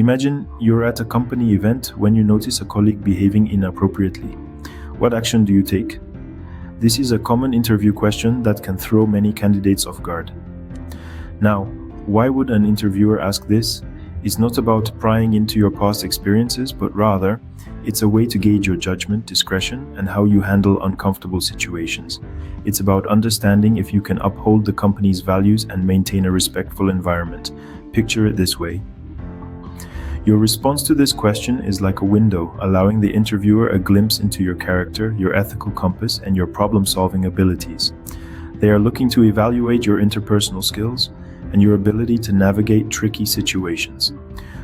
Imagine you're at a company event when you notice a colleague behaving inappropriately. What action do you take? This is a common interview question that can throw many candidates off guard. Now, why would an interviewer ask this? It's not about prying into your past experiences, but rather, it's a way to gauge your judgment, discretion, and how you handle uncomfortable situations. It's about understanding if you can uphold the company's values and maintain a respectful environment. Picture it this way. Your response to this question is like a window, allowing the interviewer a glimpse into your character, your ethical compass, and your problem-solving abilities. They are looking to evaluate your interpersonal skills and your ability to navigate tricky situations.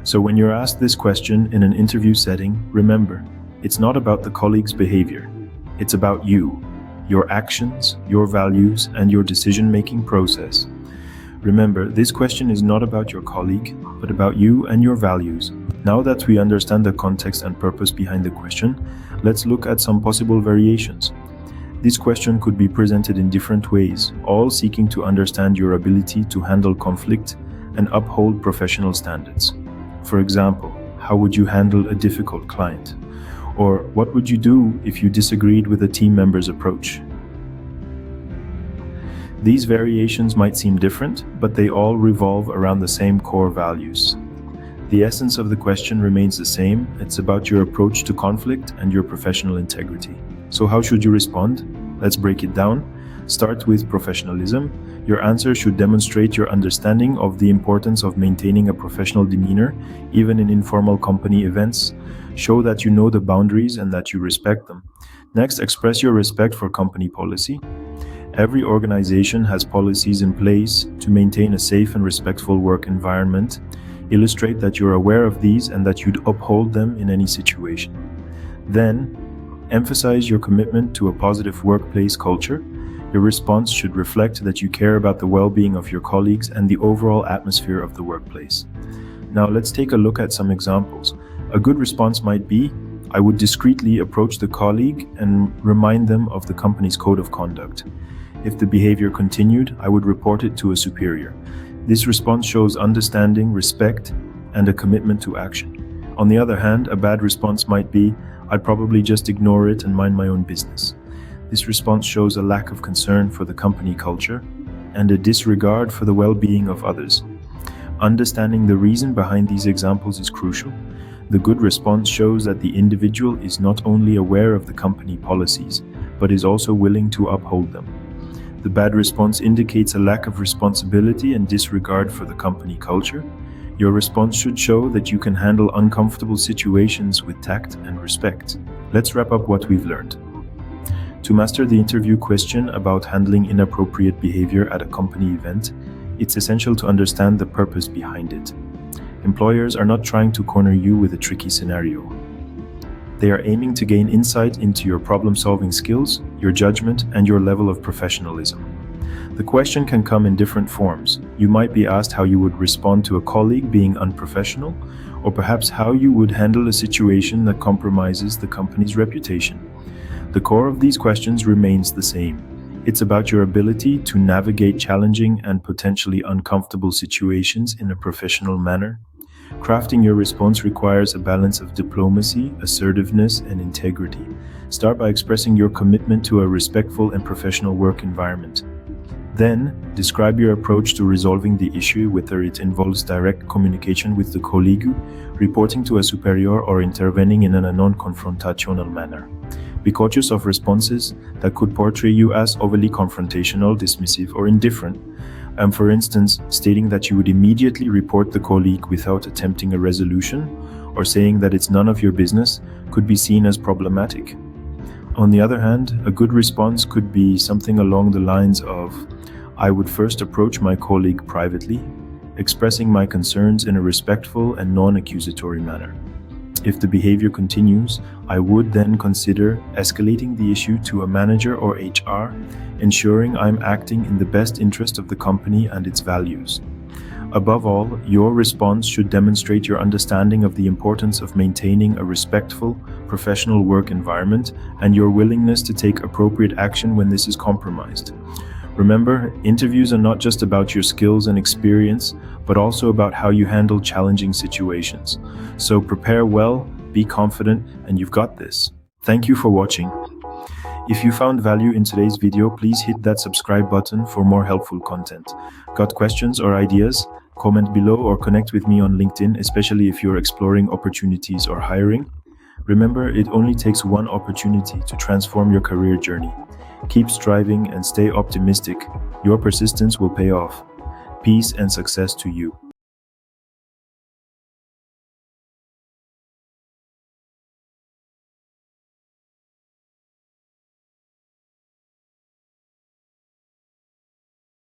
So when you're asked this question in an interview setting, remember, it's not about the colleague's behavior. It's about you, your actions, your values, and your decision-making process. Remember, this question is not about your colleague, but about you and your values. Now that we understand the context and purpose behind the question, let's look at some possible variations. This question could be presented in different ways, all seeking to understand your ability to handle conflict and uphold professional standards. For example, how would you handle a difficult client? Or what would you do if you disagreed with a team member's approach? These variations might seem different, but they all revolve around the same core values. The essence of the question remains the same. It's about your approach to conflict and your professional integrity. So how should you respond? Let's break it down. Start with professionalism. Your answer should demonstrate your understanding of the importance of maintaining a professional demeanor, even in informal company events. Show that you know the boundaries and that you respect them. Next, express your respect for company policy. Every organization has policies in place to maintain a safe and respectful work environment. Illustrate that you're aware of these and that you'd uphold them in any situation. Then, emphasize your commitment to a positive workplace culture. Your response should reflect that you care about the well-being of your colleagues and the overall atmosphere of the workplace. Now, let's take a look at some examples. A good response might be, I would discreetly approach the colleague and remind them of the company's code of conduct. If the behavior continued, I would report it to a superior. This response shows understanding, respect, and a commitment to action. On the other hand, a bad response might be, I'd probably just ignore it and mind my own business. This response shows a lack of concern for the company culture and a disregard for the well-being of others. Understanding the reason behind these examples is crucial. The good response shows that the individual is not only aware of the company policies, but is also willing to uphold them. The bad response indicates a lack of responsibility and disregard for the company culture. Your response should show that you can handle uncomfortable situations with tact and respect. Let's wrap up what we've learned. To master the interview question about handling inappropriate behavior at a company event, it's essential to understand the purpose behind it. Employers are not trying to corner you with a tricky scenario. They are aiming to gain insight into your problem-solving skills, your judgment, and your level of professionalism. The question can come in different forms. You might be asked how you would respond to a colleague being unprofessional, or perhaps how you would handle a situation that compromises the company's reputation. The core of these questions remains the same. It's about your ability to navigate challenging and potentially uncomfortable situations in a professional manner. Crafting your response requires a balance of diplomacy, assertiveness, and integrity. Start by expressing your commitment to a respectful and professional work environment. Then, describe your approach to resolving the issue, whether it involves direct communication with the colleague, reporting to a superior, or intervening in a non-confrontational manner. Be cautious of responses that could portray you as overly confrontational, dismissive, or indifferent. For instance, stating that you would immediately report the colleague without attempting a resolution, or saying that it's none of your business, could be seen as problematic. On the other hand, a good response could be something along the lines of, I would first approach my colleague privately, expressing my concerns in a respectful and non-accusatory manner. If the behavior continues, I would then consider escalating the issue to a manager or HR, ensuring I'm acting in the best interest of the company and its values. Above all, your response should demonstrate your understanding of the importance of maintaining a respectful, professional work environment and your willingness to take appropriate action when this is compromised. Remember, interviews are not just about your skills and experience, but also about how you handle challenging situations. So prepare well, be confident, and you've got this. Thank you for watching. If you found value in today's video, please hit that subscribe button for more helpful content. Got questions or ideas? Comment below or connect with me on LinkedIn, especially if you're exploring opportunities or hiring. Remember, it only takes one opportunity to transform your career journey. Keep striving and stay optimistic. Your persistence will pay off. Peace and success to you.